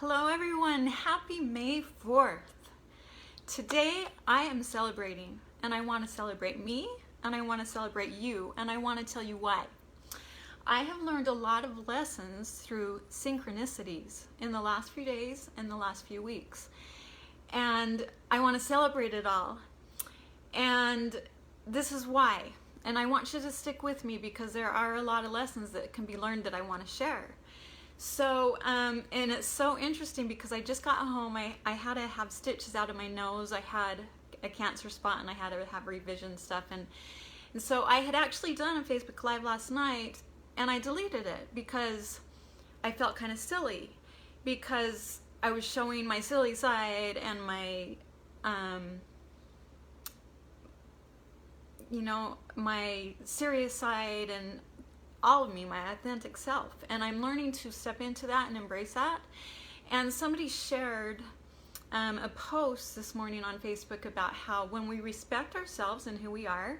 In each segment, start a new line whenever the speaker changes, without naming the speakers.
Hello everyone, happy May 4th. Today I am celebrating, and I want to celebrate me, and I want to celebrate you, and I want to tell you why. I have learned a lot of lessons through synchronicities in the last few days and the last few weeks. And I want to celebrate it all. And this is why. And I want you to stick with me because there are a lot of lessons that can be learned that I want to share. So, and it's so interesting because I just got home. I had to have stitches out of my nose. I had a cancer spot and I had to have revision stuff. And so I had actually done a Facebook Live last night and I deleted it because I felt kind of silly because I was showing my silly side and my, my serious side and all of me, my authentic self. And I'm learning to step into that and embrace that. And somebody shared a post this morning on Facebook about how when we respect ourselves and who we are,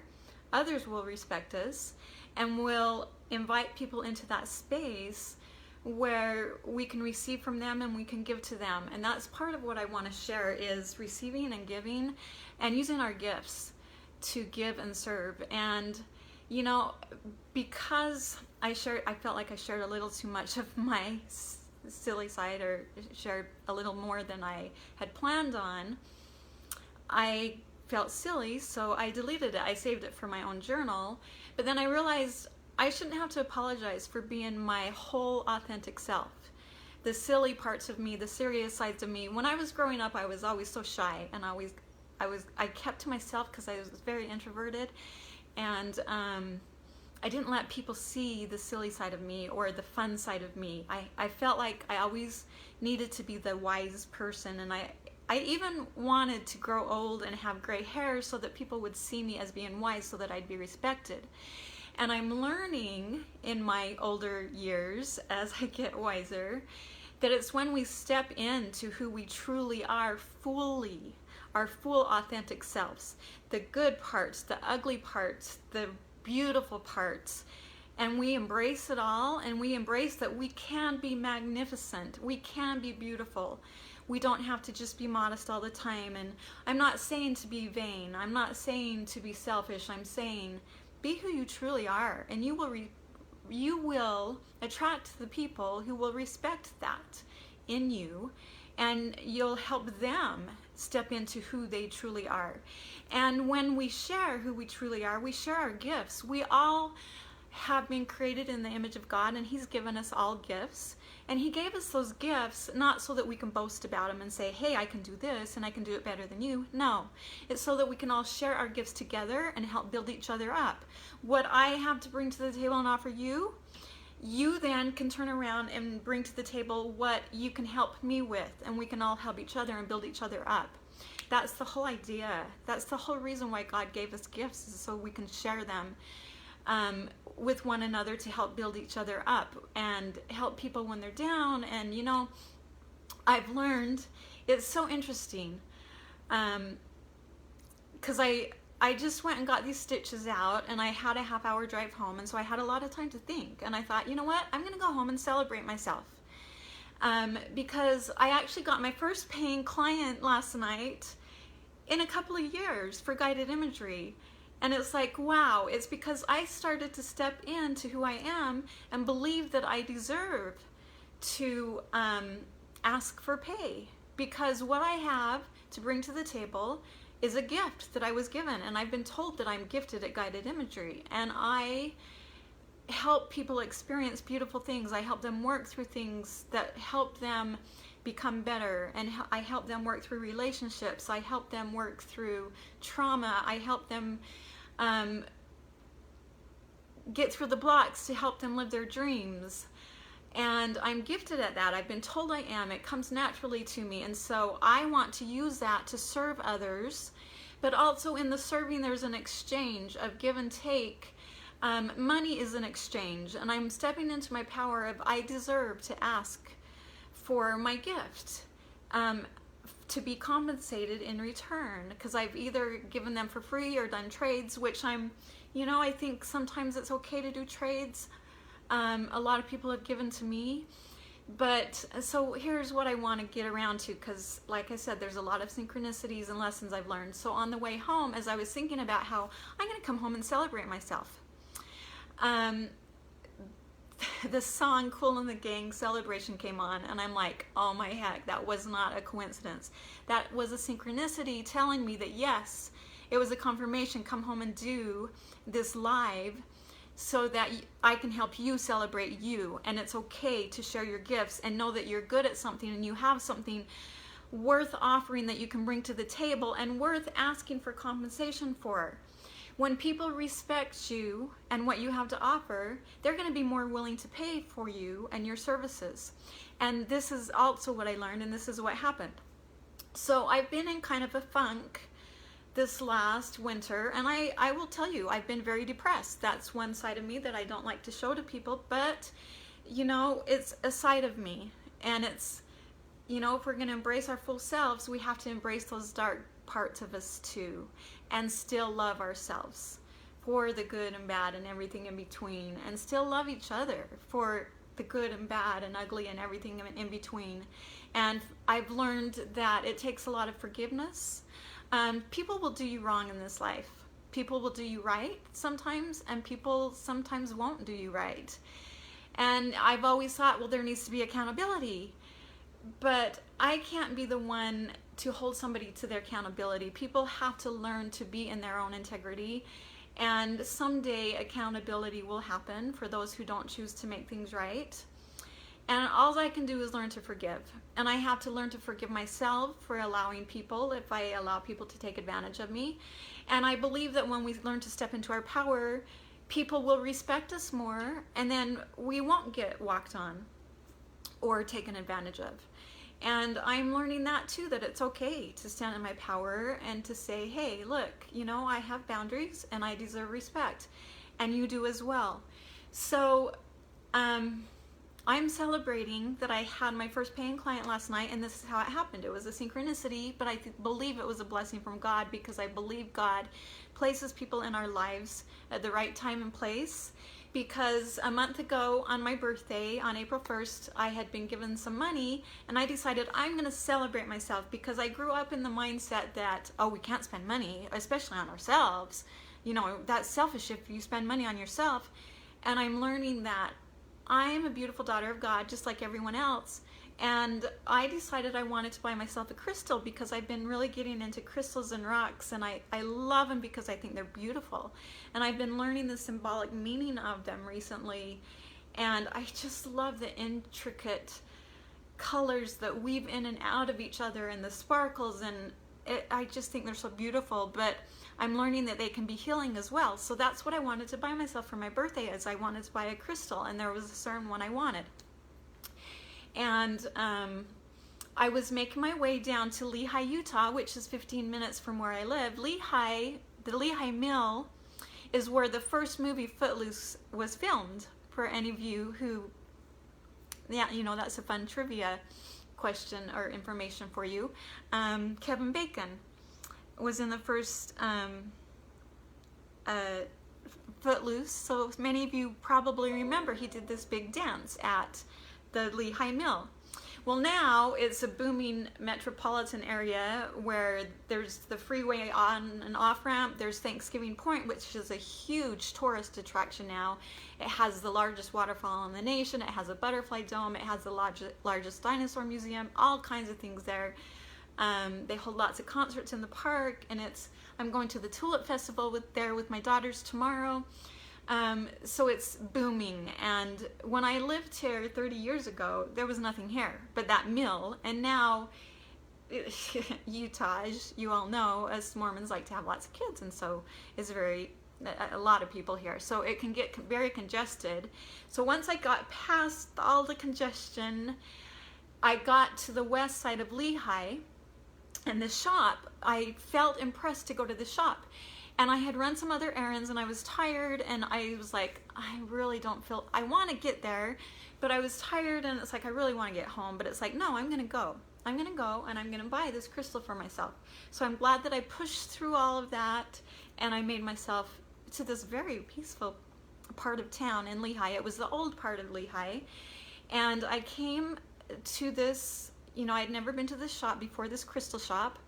others will respect us and will invite people into that space where we can receive from them and we can give to them. And that's part of what I want to share is receiving and giving and using our gifts to give and serve. And because I felt like I shared a little too much of my silly side or shared a little more than I had planned on. I felt silly, so I deleted it. I saved it for my own journal, but then I realized I shouldn't have to apologize for being my whole authentic self. The silly parts of me, the serious sides of me. When I was growing up, I was always so shy and I kept to myself because I was very introverted. And I didn't let people see the silly side of me or the fun side of me. I felt like I always needed to be the wise person, and I even wanted to grow old and have gray hair so that people would see me as being wise so that I'd be respected. And I'm learning in my older years as I get wiser that it's when we step into who we truly are fully, our full authentic selves, the good parts, the ugly parts, the beautiful parts, and we embrace it all, and we embrace that we can be magnificent, we can be beautiful. We don't have to just be modest all the time. And I'm not saying to be vain, I'm not saying to be selfish, I'm saying be who you truly are, and you will attract the people who will respect that in you, and you'll help them step into who they truly are. And when we share who we truly are, we share our gifts. We all have been created in the image of God, and He's given us all gifts. And He gave us those gifts not so that we can boast about them and say, hey, I can do this and I can do it better than you. No, it's so that we can all share our gifts together and help build each other up. What I have to bring to the table and offer you, you then can turn around and bring to the table what you can help me with, and we can all help each other and build each other up. That's the whole idea. That's the whole reason why God gave us gifts, is so we can share them with one another to help build each other up and help people when they're down. And I've learned, it's so interesting because I just went and got these stitches out, and I had a half-hour drive home, and so I had a lot of time to think. And I thought, you know what, I'm going to go home and celebrate myself. Because I actually got my first paying client last night in a couple of years for guided imagery. And it's like, wow, it's because I started to step into who I am and believe that I deserve to ask for pay. Because what I have to bring to the table is a gift that I was given, and I've been told that I'm gifted at guided imagery, and I help people experience beautiful things. I help them work through things that help them become better, and I help them work through relationships. I help them work through trauma. I help them get through the blocks to help them live their dreams. And I'm gifted at that. I've been told I am. It comes naturally to me. And so I want to use that to serve others. But also in the serving, there's an exchange of give and take. Money is an exchange. And I'm stepping into my power of I deserve to ask for my gift, to be compensated in return. Because I've either given them for free or done trades, which I think sometimes it's okay to do trades. A lot of people have given to me But so here's what I want to get around to, because like I said, there's a lot of synchronicities and lessons I've learned. So on the way home, as I was thinking about how I'm going to come home and celebrate myself, the song Kool and the Gang Celebration came on, and I'm like, oh my heck, that was not a coincidence. That was a synchronicity telling me that yes, it was a confirmation. Come home and do this live so that I can help you celebrate you. And it's okay to share your gifts and know that you're good at something and you have something worth offering that you can bring to the table and worth asking for compensation for. When people respect you and what you have to offer, they're going to be more willing to pay for you and your services. And this is also what I learned, and this is what happened. So I've been in kind of a funk this last winter, and I will tell you, I've been very depressed. That's one side of me that I don't like to show to people, but you know, it's a side of me. And it's, you know, if we're going to embrace our full selves, we have to embrace those dark parts of us too, and still love ourselves for the good and bad and everything in between, and still love each other for the good and bad and ugly and everything in between. And I've learned that it takes a lot of forgiveness. People will do you wrong in this life. People will do you right sometimes, and people sometimes won't do you right. And I've always thought, well, there needs to be accountability. But I can't be the one to hold somebody to their accountability. People have to learn to be in their own integrity. And someday accountability will happen for those who don't choose to make things right. And all I can do is learn to forgive. And I have to learn to forgive myself for allowing people, if I allow people to take advantage of me. And I believe that when we learn to step into our power, people will respect us more, and then we won't get walked on or taken advantage of. And I'm learning that too, that it's okay to stand in my power and to say, hey, look, you know, I have boundaries and I deserve respect, and you do as well. So I'm celebrating that I had my first paying client last night, and this is how it happened. It was a synchronicity, but I believe it was a blessing from God, because I believe God places people in our lives at the right time and place. Because a month ago on my birthday, on April 1st, I had been given some money, and I decided I'm going to celebrate myself, because I grew up in the mindset that, oh, we can't spend money, especially on ourselves. You know, that's selfish if you spend money on yourself. And I'm learning that I am a beautiful daughter of God, just like everyone else. And I decided I wanted to buy myself a crystal, because I've been really getting into crystals and rocks, and I love them because I think they're beautiful. And I've been learning the symbolic meaning of them recently, and I just love the intricate colors that weave in and out of each other, and the sparkles, and I just think they're so beautiful. But I'm learning that they can be healing as well. So that's what I wanted to buy myself for my birthday, is I wanted to buy a crystal, and there was a certain one I wanted. And I was making my way down to Lehi, Utah, which is 15 minutes from where I live. Lehi, the Lehi Mill, is where the first movie Footloose was filmed. For any of you who, yeah, you know, that's a fun trivia question or information for you. Kevin Bacon was in the first Footloose, so many of you probably remember he did this big dance at the Lehi Mill. Well, now it's a booming metropolitan area where there's the freeway on and off ramp. There's Thanksgiving Point, which is a huge tourist attraction now. It has the largest waterfall in the nation. It has a butterfly dome. It has the largest dinosaur museum. All kinds of things there. They hold lots of concerts in the park, and I'm going to the Tulip Festival with my daughters tomorrow. So it's booming. And when I lived here 30 years ago, there was nothing here but that mill. And now Utah, as you all know, us Mormons like to have lots of kids, and so it's a lot of people here, so it can get very congested. So once I got past all the congestion, I got to the west side of Lehi, and the shop, I felt impressed to go to the shop. And I had run some other errands, and I was tired, and I was like, I really don't feel, I want to get there, but I was tired, and it's like, I really want to get home, but it's like, no, I'm going to go. I'm going to go, and I'm going to buy this crystal for myself. So I'm glad that I pushed through all of that, and I made myself to this very peaceful part of town in Lehi. It was the old part of Lehi, And I came to this, you know, I'd never been to this shop before, this crystal shop,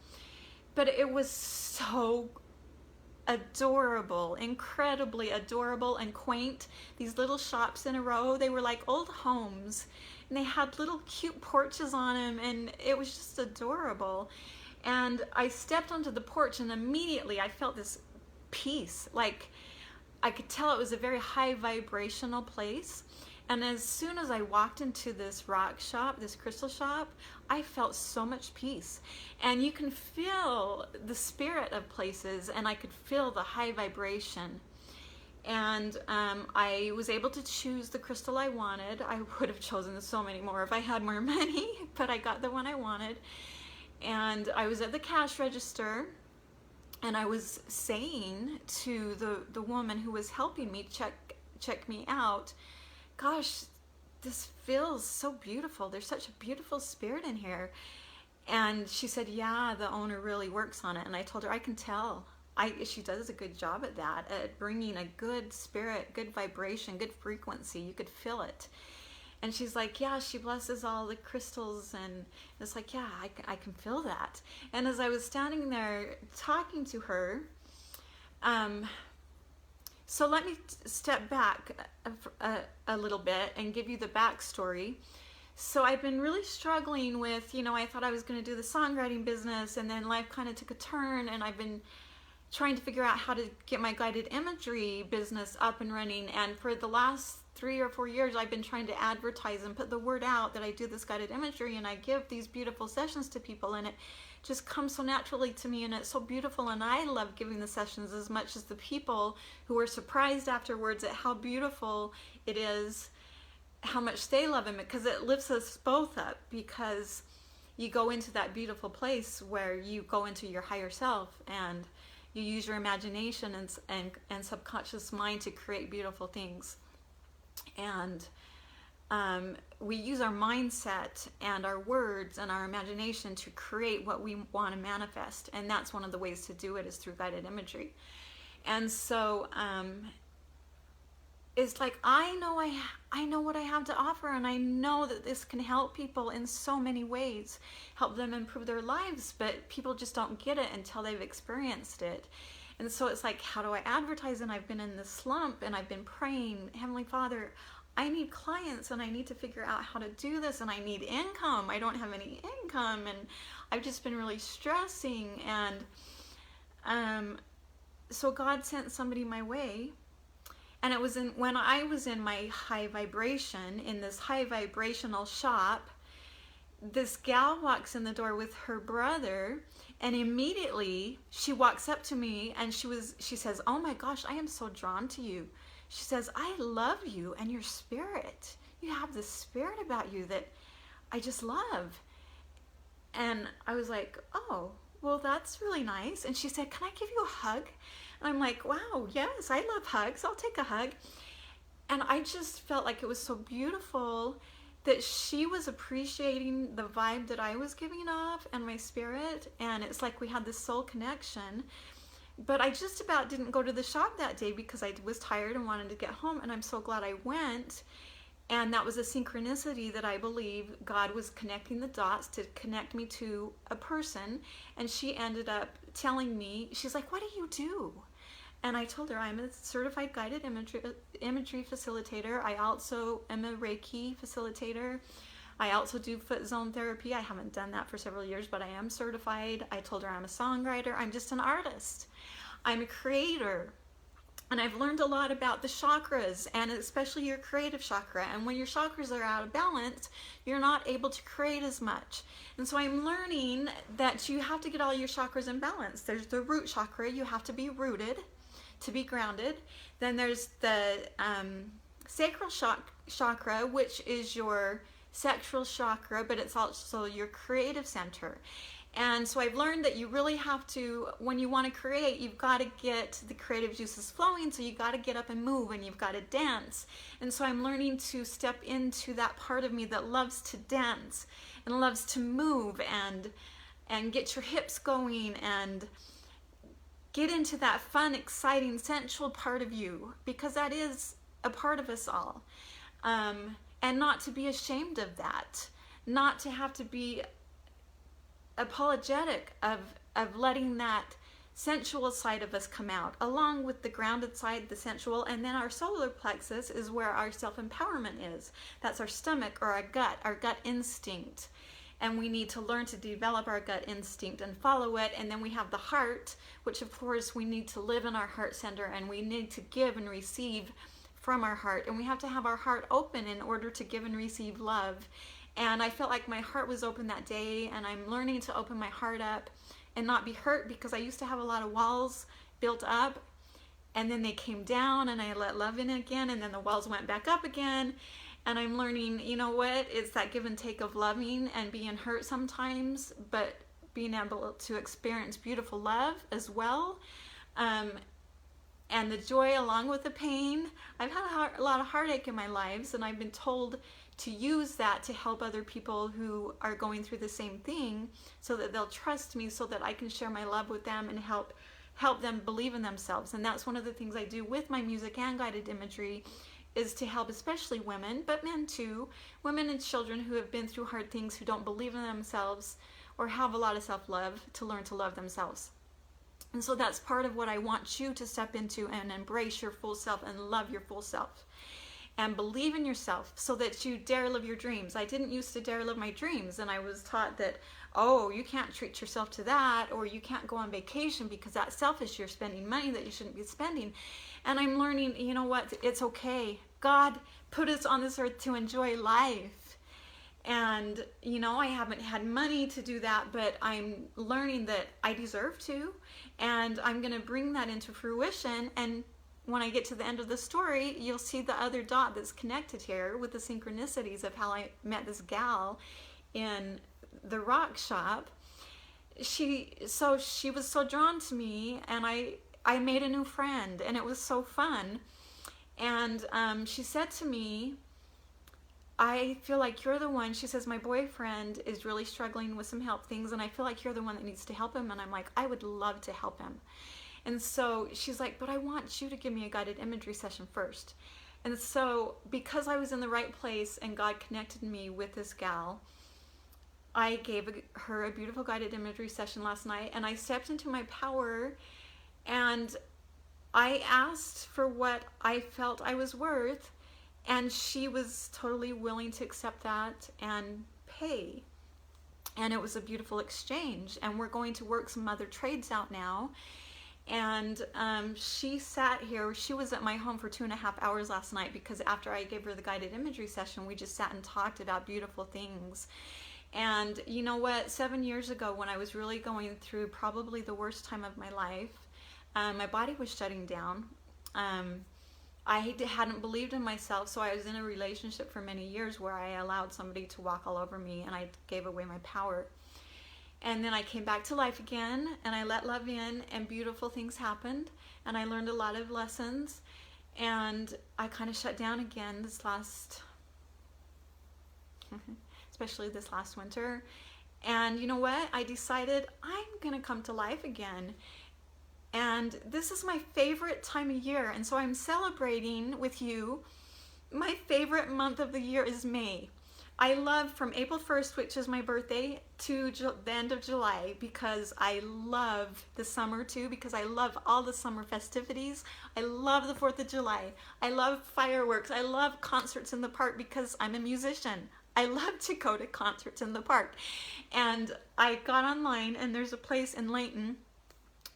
but it was so adorable, incredibly adorable and quaint. These little shops in a row, they were like old homes, and they had little cute porches on them, and it was just adorable. And I stepped onto the porch, and immediately I felt this peace. Like, I could tell it was a very high vibrational place. And as soon as I walked into this rock shop, this crystal shop, I felt so much peace. And you can feel the spirit of places, and I could feel the high vibration. And I was able to choose the crystal I wanted. I would have chosen so many more if I had more money, but I got the one I wanted. And I was at the cash register, and I was saying to the woman who was helping me check me out, gosh, this feels so beautiful. There's such a beautiful spirit in here. And she said, yeah, the owner really works on it. And I told her, I can tell. She does a good job at that, at bringing a good spirit, good vibration, good frequency. You could feel it. And she's like, yeah, she blesses all the crystals. And it's like, yeah, I can feel that. And as I was standing there talking to her, so let me step back a little bit and give you the backstory. So I've been really struggling with, you know, I thought I was going to do the songwriting business, and then life kind of took a turn, and I've been trying to figure out how to get my guided imagery business up and running. And for the last 3 or 4 years, I've been trying to advertise and put the word out that I do this guided imagery, and I give these beautiful sessions to people, and it just comes so naturally to me, and it's so beautiful. And I love giving the sessions as much as the people who are surprised afterwards at how beautiful it is, how much they love it, because it lifts us both up, because you go into that beautiful place where you go into your higher self, and you use your imagination and subconscious mind to create beautiful things. And we use our mindset and our words and our imagination to create what we want to manifest. And that's one of the ways to do it, is through guided imagery. And so it's like, I know what I have to offer, and I know that this can help people in so many ways, help them improve their lives, but people just don't get it until they've experienced it. And so it's like, how do I advertise? And I've been in this slump, and I've been praying, Heavenly Father, I need clients, and I need to figure out how to do this, and I need income. I don't have any income, and I've just been really stressing. And so God sent somebody my way. And it was when I was in my high vibration, in this high vibrational shop, this gal walks in the door with her brother, and immediately she walks up to me, and she says, oh my gosh, I am so drawn to you. She says, I love you and your spirit. You have this spirit about you that I just love. And I was like, oh, well, that's really nice. And she said, can I give you a hug? And I'm like, wow, yes, I love hugs. I'll take a hug. And I just felt like it was so beautiful that she was appreciating the vibe that I was giving off and my spirit. And it's like we had this soul connection. But I just about didn't go to the shop that day because I was tired and wanted to get home. And I'm so glad I went. And that was a synchronicity that I believe God was connecting the dots to connect me to a person. And she ended up telling me, she's like, what do you do? And I told her, I'm a certified guided imagery facilitator. I also am a Reiki facilitator. I also do foot zone therapy. I haven't done that for several years, but I am certified. I told her I'm a songwriter. I'm just an artist. I'm a creator. And I've learned a lot about the chakras, and especially your creative chakra. And when your chakras are out of balance, you're not able to create as much. And so I'm learning that you have to get all your chakras in balance. There's the root chakra. You have to be rooted to be grounded. Then there's the sacral chakra, which is your sexual chakra, but it's also your creative center. And so I've learned that you really have to, when you want to create, you've got to get the creative juices flowing, so you've got to get up and move, and you've got to dance. And so I'm learning to step into that part of me that loves to dance and loves to move and get your hips going and get into that fun, exciting, sensual part of you, because that is a part of us all. And and not to be ashamed of that, not to have to be apologetic of letting that sensual side of us come out, along with the grounded side, the sensual, and then our solar plexus is where our self-empowerment is. That's our stomach or our gut instinct. And we need to learn to develop our gut instinct and follow it. And then we have the heart, which of course we need to live in our heart center, and we need to give and receive from our heart. And we have to have our heart open in order to give and receive love. And I felt like my heart was open that day, and I'm learning to open my heart up and not be hurt, because I used to have a lot of walls built up, and then they came down and I let love in again, and then the walls went back up again. And I'm learning, you know what, it's that give and take of loving and being hurt sometimes, but being able to experience beautiful love as well. And the joy along with the pain. I've had a lot of heartache in my lives, and I've been told to use that to help other people who are going through the same thing, so that they'll trust me, so that I can share my love with them and help them believe in themselves. And that's one of the things I do with my music and guided imagery, is to help especially women, but men too, women and children who have been through hard things, who don't believe in themselves or have a lot of self-love, to learn to love themselves. And so that's part of what I want you to step into, and embrace your full self and love your full self. And believe in yourself, so that you dare live your dreams. I didn't used to dare live my dreams, and I was taught that, oh, you can't treat yourself to that, or you can't go on vacation because that's selfish, you're spending money that you shouldn't be spending. And I'm learning, you know what, it's okay. God put us on this earth to enjoy life. And, you know, I haven't had money to do that, but I'm learning that I deserve to, and I'm going to bring that into fruition. And when I get to the end of the story, you'll see the other dot that's connected here with the synchronicities of how I met this gal in the rock shop. She was so drawn to me, and I made a new friend, and it was so fun. And she said to me, I feel like you're the one. She says, my boyfriend is really struggling with some health things, and I feel like you're the one that needs to help him. And I'm like, I would love to help him. And so she's like, but I want you to give me a guided imagery session first. And so because I was in the right place and God connected me with this gal, I gave her a beautiful guided imagery session last night, and I stepped into my power, and I asked for what I felt I was worth, and she was totally willing to accept that and pay. And it was a beautiful exchange, and we're going to work some other trades out now. And she sat here, she was at my home for 2.5 hours last night, because after I gave her the guided imagery session, we just sat and talked about beautiful things. And you know what, 7 years ago, when I was really going through probably the worst time of my life, my body was shutting down. I hadn't believed in myself, so I was in a relationship for many years where I allowed somebody to walk all over me, and I gave away my power. And then I came back to life again, and I let love in, and beautiful things happened, and I learned a lot of lessons, and I kind of shut down again this last, especially this last winter. And you know what? I decided I'm gonna come to life again. And this is my favorite time of year, and so I'm celebrating with you. My favorite month of the year is May. I love from April 1st, which is my birthday, to the end of July, because I love the summer too, because I love all the summer festivities. I love the 4th of July. I love fireworks. I love concerts in the park, because I'm a musician. I love to go to concerts in the park. And I got online, and there's a place in Layton,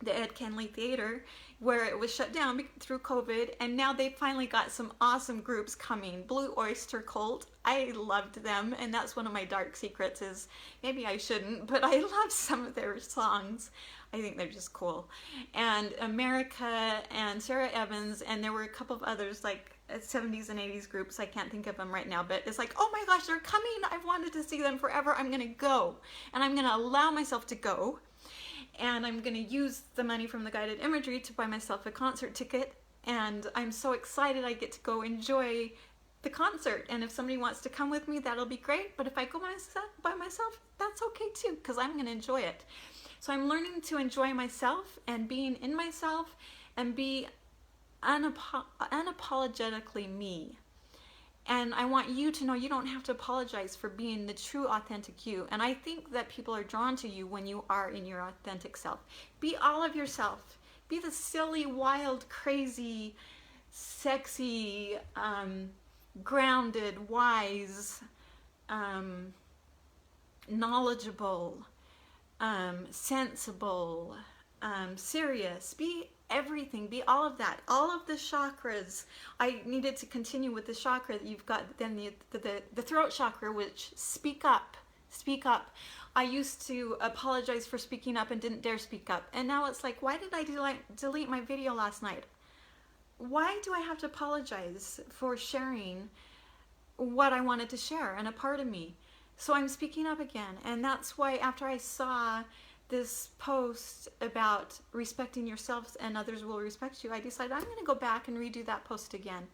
the Ed Kenley Theater, where it was shut down through COVID, and now they finally got some awesome groups coming. Blue Oyster Cult, I loved them, and that's one of my dark secrets, is maybe I shouldn't, but I love some of their songs. I think they're just cool. And America and Sarah Evans, and there were a couple of others, like 70s and 80s groups. I can't think of them right now, but it's like, oh my gosh, they're coming. I've wanted to see them forever. I'm gonna go, and I'm gonna allow myself to go. And I'm going to use the money from the guided imagery to buy myself a concert ticket. And I'm so excited I get to go enjoy the concert. And if somebody wants to come with me, that'll be great. But if I go by myself, that's okay too, because I'm going to enjoy it. So I'm learning to enjoy myself and being in myself and be unapologetically me. And I want you to know you don't have to apologize for being the true authentic you. And I think that people are drawn to you when you are in your authentic self. Be all of yourself. Be the silly, wild, crazy, sexy, grounded, wise, knowledgeable, sensible, serious. Be everything. Be all of that. All of the chakras. I needed to continue with the chakra that you've got. Then the throat chakra, which speak up. Speak up. I used to apologize for speaking up and didn't dare speak up. And now it's like, why did I delete my video last night? Why do I have to apologize for sharing what I wanted to share and a part of me? So I'm speaking up again. And that's why after I saw this post about respecting yourself and others will respect you, I decided I'm going to go back and redo that post again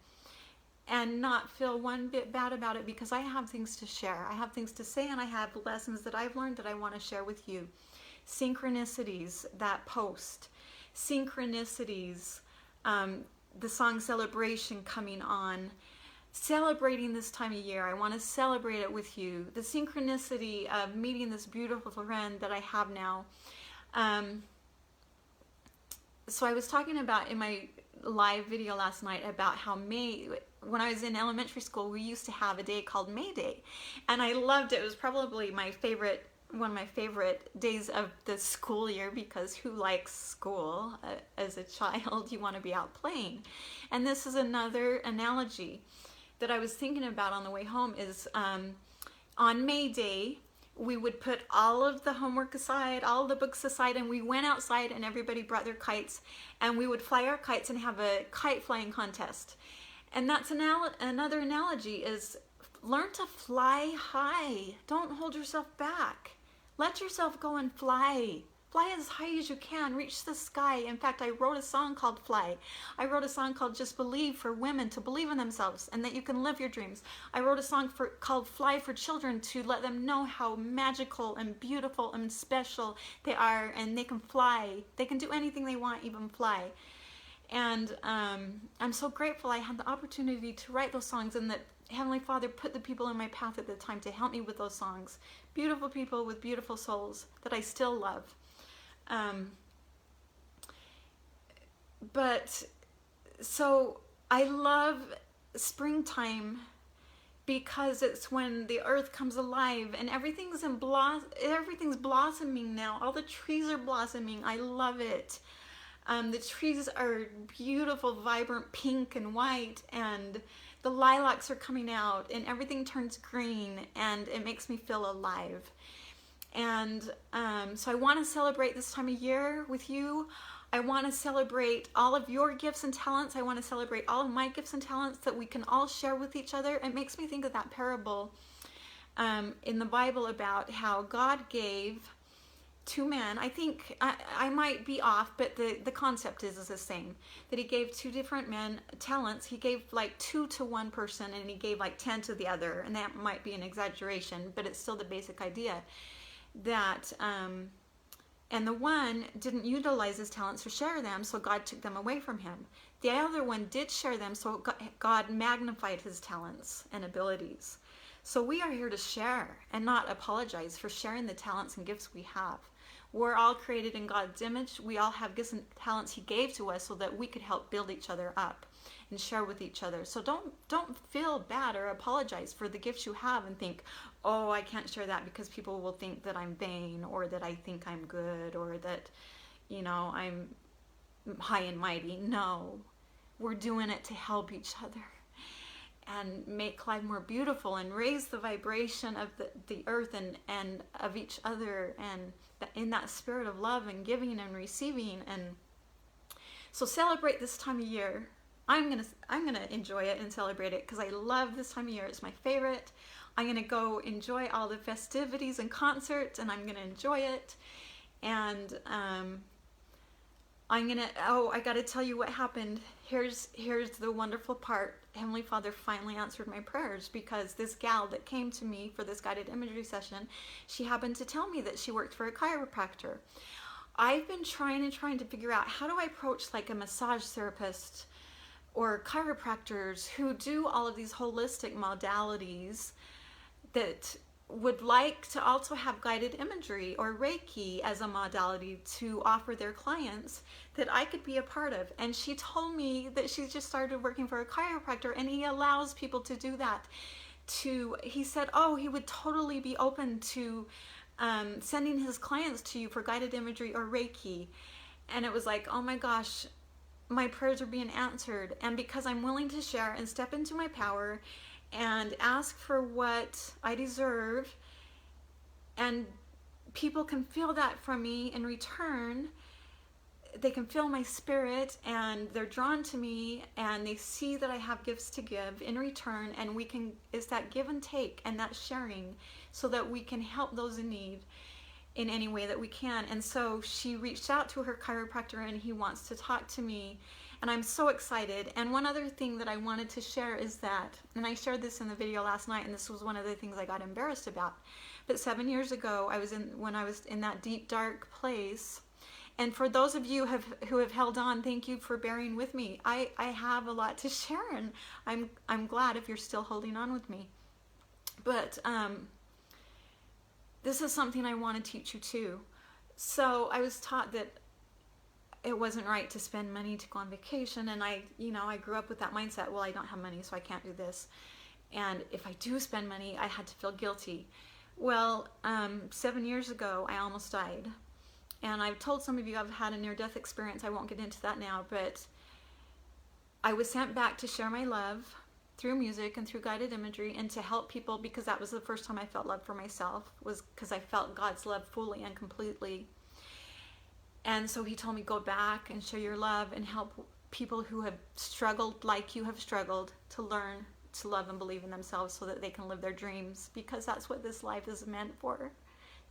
and not feel one bit bad about it, because I have things to share. I have things to say, and I have lessons that I've learned that I want to share with you. Synchronicities, that post. Synchronicities, the song Celebration coming on. Celebrating this time of year. I want to celebrate it with you. The synchronicity of meeting this beautiful friend that I have now. So I was talking about in my live video last night about how when I was in elementary school, we used to have a day called May Day. And I loved it. It was probably one of my favorite days of the school year, because who likes school as a child? You want to be out playing. And this is another analogy that I was thinking about on the way home is on May Day, we would put all of the homework aside, all the books aside, and we went outside and everybody brought their kites, and we would fly our kites and have a kite flying contest. And that's another analogy is learn to fly high. Don't hold yourself back. Let yourself go and fly. Fly as high as you can. Reach the sky. In fact, I wrote a song called Fly. I wrote a song called Just Believe, for women to believe in themselves and that you can live your dreams. I wrote a song called Fly for children, to let them know how magical and beautiful and special they are, and they can fly. They can do anything they want, even fly. And I'm so grateful I had the opportunity to write those songs, and that Heavenly Father put the people in my path at the time to help me with those songs. Beautiful people with beautiful souls that I still love. But so I love springtime because it's when the earth comes alive and everything's blossoming now. All the trees are blossoming. I love it. The trees are beautiful, vibrant pink and white, and the lilacs are coming out, and everything turns green, and it makes me feel alive. And so I want to celebrate this time of year with you. I want to celebrate all of your gifts and talents. I want to celebrate all of my gifts and talents that we can all share with each other. It makes me think of that parable in the Bible about how God gave two men. I think I might be off, but the concept is the same. That he gave two different men talents. He gave like 2 to one person, and he gave like 10 to the other. And that might be an exaggeration, but it's still the basic idea. That and the one didn't utilize his talents or share them, so God took them away from him. The other one did share them, so God magnified his talents and abilities. So we are here to share and not apologize for sharing the talents and gifts we have. We're all created in God's image. We all have gifts and talents he gave to us so that we could help build each other up and share with each other. So don't feel bad or apologize for the gifts you have and think, oh, I can't share that because people will think that I'm vain, or that I think I'm good, or that, I'm high and mighty. No, we're doing it to help each other and make life more beautiful and raise the vibration of the earth and of each other, and in that spirit of love and giving and receiving. And so celebrate this time of year. I'm gonna enjoy it and celebrate it because I love this time of year. It's my favorite. I'm gonna go enjoy all the festivities and concerts, and I'm gonna enjoy it. And I gotta tell you what happened. Here's the wonderful part. Heavenly Father finally answered my prayers, because this gal that came to me for this guided imagery session, she happened to tell me that she worked for a chiropractor. I've been trying to figure out, how do I approach like a massage therapist or chiropractors who do all of these holistic modalities that would like to also have guided imagery or Reiki as a modality to offer their clients, that I could be a part of. And she told me that she just started working for a chiropractor, and he allows people to do that. He said, oh, he would totally be open to sending his clients to you for guided imagery or Reiki. And it was like, oh my gosh, my prayers are being answered. And because I'm willing to share and step into my power and ask for what I deserve, and people can feel that from me in return, they can feel my spirit and they're drawn to me, and they see that I have gifts to give in return, and it's that give and take and that sharing, so that we can help those in need in any way that we can. And so she reached out to her chiropractor, and he wants to talk to me, and I'm so excited. And one other thing that I wanted to share is that, and I shared this in the video last night, and this was one of the things I got embarrassed about, but 7 years ago, when I was in that deep dark place. And for those of you who have held on, thank you for bearing with me. I have a lot to share, and I'm glad if you're still holding on with me. But this is something I want to teach you too. So I was taught that it wasn't right to spend money to go on vacation, and I grew up with that mindset. Well, I don't have money, so I can't do this. And if I do spend money, I had to feel guilty. Well, 7 years ago, I almost died. And I've told some of you I've had a near-death experience. I won't get into that now, but I was sent back to share my love through music and through guided imagery, and to help people, because that was the first time I felt love for myself, was because I felt God's love fully and completely. And so he told me, go back and share your love and help people who have struggled like you have struggled to learn to love and believe in themselves, so that they can live their dreams, because that's what this life is meant for.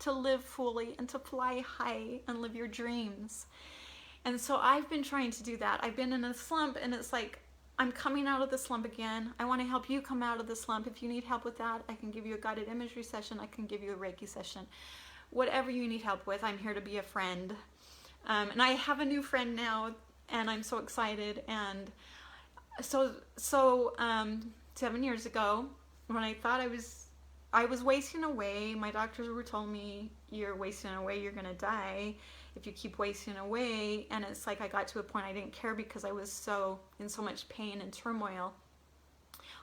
To live fully and to fly high and live your dreams. And so I've been trying to do that. I've been in a slump, and it's like, I'm coming out of the slump again. I want to help you come out of the slump. If you need help with that, I can give you a guided imagery session. I can give you a Reiki session. Whatever you need help with, I'm here to be a friend. And I have a new friend now, and I'm so excited. And so 7 years ago, when I thought I was wasting away. My doctors were told me, you're wasting away, you're gonna die if you keep wasting away. And it's like I got to a point I didn't care, because I was in so much pain and turmoil.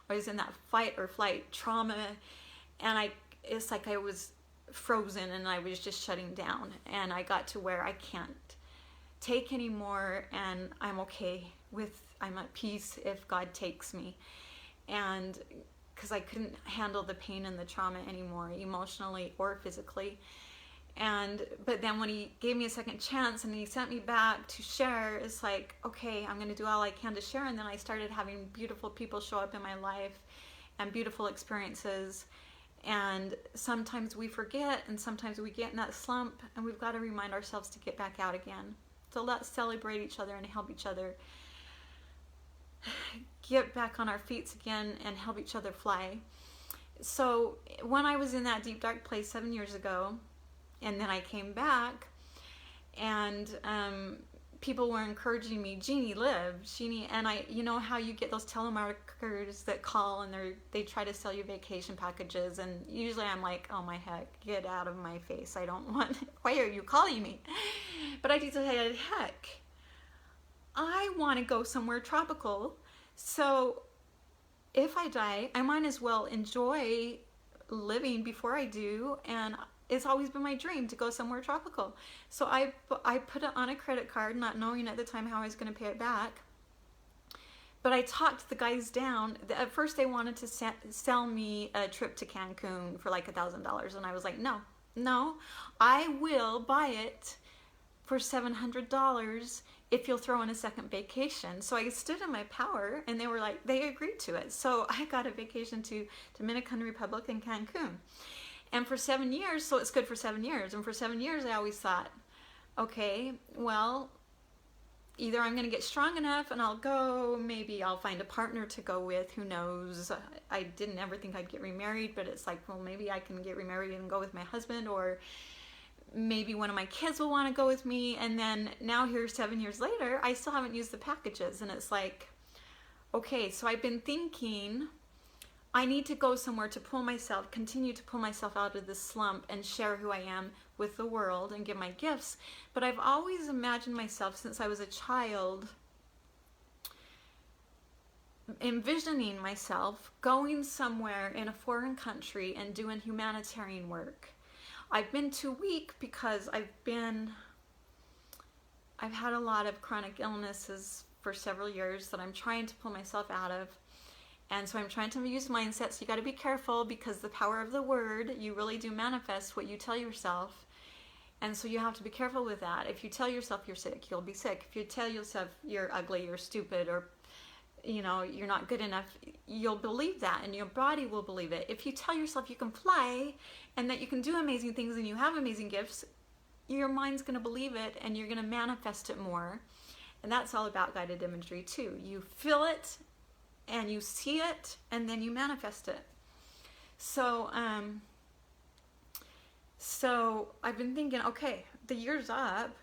I was in that fight or flight trauma, and it's like I was frozen, and I was just shutting down. And I got to where I can't take anymore, and I'm at peace if God takes me. And because I couldn't handle the pain and the trauma anymore, emotionally or physically. But then when he gave me a second chance and he sent me back to share, it's like, okay, I'm going to do all I can to share. And then I started having beautiful people show up in my life and beautiful experiences. And sometimes we forget, and sometimes we get in that slump, and we've got to remind ourselves to get back out again. So let's celebrate each other and help each other get back on our feet again and help each other fly. So when I was in that deep dark place 7 years ago, and then I came back, and people were encouraging me, Jeannie, live, Jeannie. And you know how you get those telemarketers that call, and they try to sell you vacation packages, and usually I'm like, oh my heck, get out of my face, I don't want, why are you calling me? But I decided, heck, I want to go somewhere tropical. So if I die, I might as well enjoy living before I do. And it's always been my dream to go somewhere tropical. So I put it on a credit card, not knowing at the time how I was going to pay it back. But I talked the guys down. At first they wanted to sell me a trip to Cancun for like $1,000. And I was like, no, I will buy it for $700 if you'll throw in a second vacation. So I stood in my power, and they agreed to it. So I got a vacation to Dominican Republic and Cancun. And for 7 years, so it's good for 7 years. And for 7 years, I always thought, okay, well, either I'm going to get strong enough and I'll go, maybe I'll find a partner to go with, who knows. I didn't ever think I'd get remarried, but it's like, well, maybe I can get remarried and go with my husband, or maybe one of my kids will want to go with me. And then now here 7 years later, I still haven't used the packages, and it's like, okay, so I've been thinking I need to go somewhere to continue to pull myself out of this slump and share who I am with the world and give my gifts. But I've always imagined myself since I was a child, envisioning myself going somewhere in a foreign country and doing humanitarian work. I've been too weak because I've had a lot of chronic illnesses for several years that I'm trying to pull myself out of. And so I'm trying to use mindset. So you got to be careful, because the power of the word, you really do manifest what you tell yourself. And so you have to be careful with that. If you tell yourself you're sick, you'll be sick. If you tell yourself you're ugly, you're stupid, or you're not good enough, you'll believe that, and your body will believe it. If you tell yourself you can fly and that you can do amazing things and you have amazing gifts, your mind's going to believe it and you're going to manifest it more. And that's all about guided imagery too. You feel it and you see it and then you manifest it. So I've been thinking, okay, the year's up.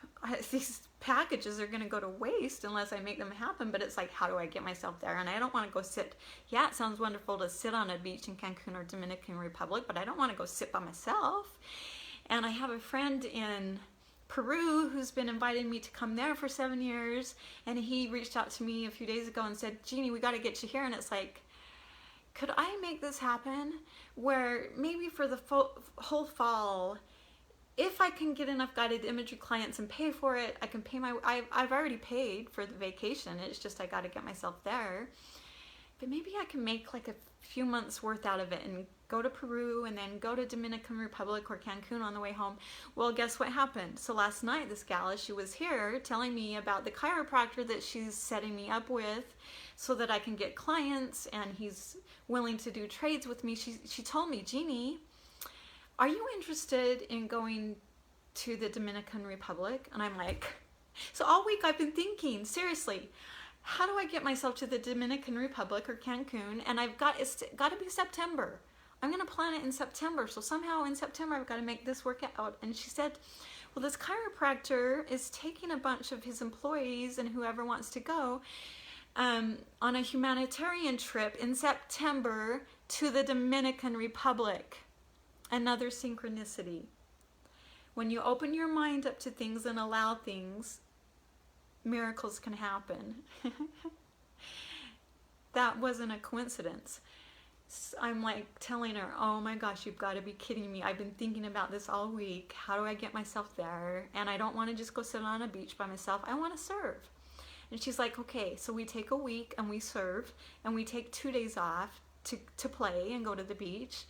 These packages are going to go to waste unless I make them happen. But it's like, how do I get myself there? And I don't want to go sit. Yeah, it sounds wonderful to sit on a beach in Cancun or Dominican Republic, but I don't want to go sit by myself. And I have a friend in Peru who's been inviting me to come there for 7 years. And he reached out to me a few days ago and said, Jeannie, we got to get you here. And it's like, could I make this happen where maybe for the whole fall, if I can get enough guided imagery clients and pay for it, I can pay I've already paid for the vacation. It's just I got to get myself there. But maybe I can make like a few months worth out of it and go to Peru and then go to Dominican Republic or Cancun on the way home. Well, guess what happened? So last night, this gal, she was here telling me about the chiropractor that she's setting me up with so that I can get clients, and he's willing to do trades with me. She told me, Jeannie, are you interested in going to the Dominican Republic? And I'm like, so all week I've been thinking, seriously, how do I get myself to the Dominican Republic or Cancun? And it's got to be September. I'm going to plan it in September. So somehow in September, I've got to make this work out. And she said, well, this chiropractor is taking a bunch of his employees and whoever wants to go on a humanitarian trip in September to the Dominican Republic. Another synchronicity. When you open your mind up to things and allow things, miracles can happen. That wasn't a coincidence. I'm like telling her, oh my gosh, you've got to be kidding me. I've been thinking about this all week. How do I get myself there? And I don't want to just go sit on a beach by myself. I want to serve. And she's like, okay, so we take a week and we serve, and we take 2 days off to play and go to the beach.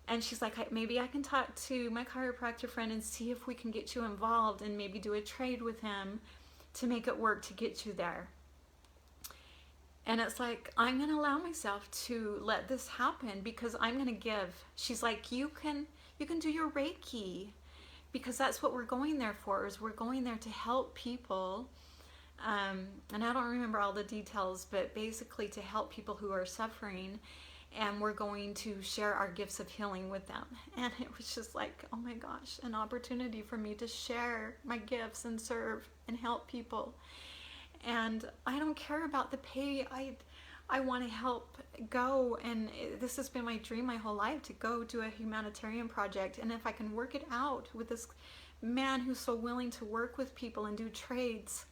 And she's like, maybe I can talk to my chiropractor friend and see if we can get you involved and maybe do a trade with him to make it work to get you there. And it's like, I'm going to allow myself to let this happen because I'm going to give. She's like, you can do your Reiki, because that's what we're going there for, is we're going there to help people. And I don't remember all the details, but basically to help people who are suffering. And we're going to share our gifts of healing with them. And it was just like, oh my gosh, an opportunity for me to share my gifts and serve and help people. And I don't care about the pay. I want to help go. And this has been my dream my whole life, to go do a humanitarian project. And if I can work it out with this man who's so willing to work with people and do trades,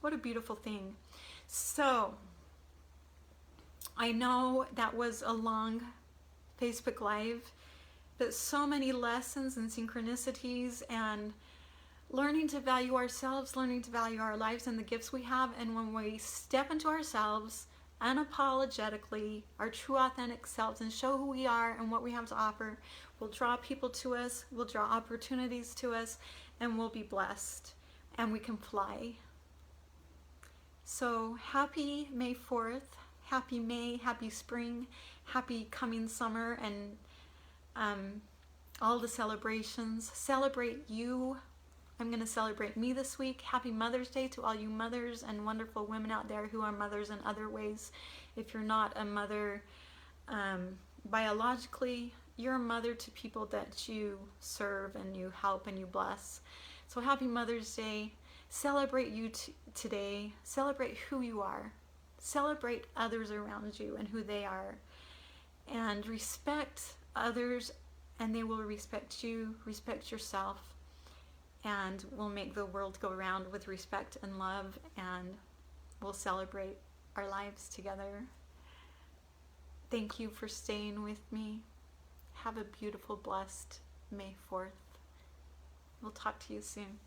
what a beautiful thing. So I know that was a long Facebook Live, but so many lessons and synchronicities and learning to value ourselves, learning to value our lives and the gifts we have. And when we step into ourselves unapologetically, our true authentic selves, and show who we are and what we have to offer, we'll draw people to us, we'll draw opportunities to us, and we'll be blessed, and we can fly. So happy May 4th. Happy May, happy spring, happy coming summer, and all the celebrations. Celebrate you. I'm going to celebrate me this week. Happy Mother's Day to all you mothers and wonderful women out there who are mothers in other ways. If you're not a mother biologically, you're a mother to people that you serve and you help and you bless. So happy Mother's Day. Celebrate you today. Celebrate who you are. celebrate others around you and who they are, and respect others, and they will respect you. Respect yourself, and we'll make the world go round with respect and love, and we'll celebrate our lives together. Thank you for staying with me. Have a beautiful, blessed May 4th. We'll talk to you soon.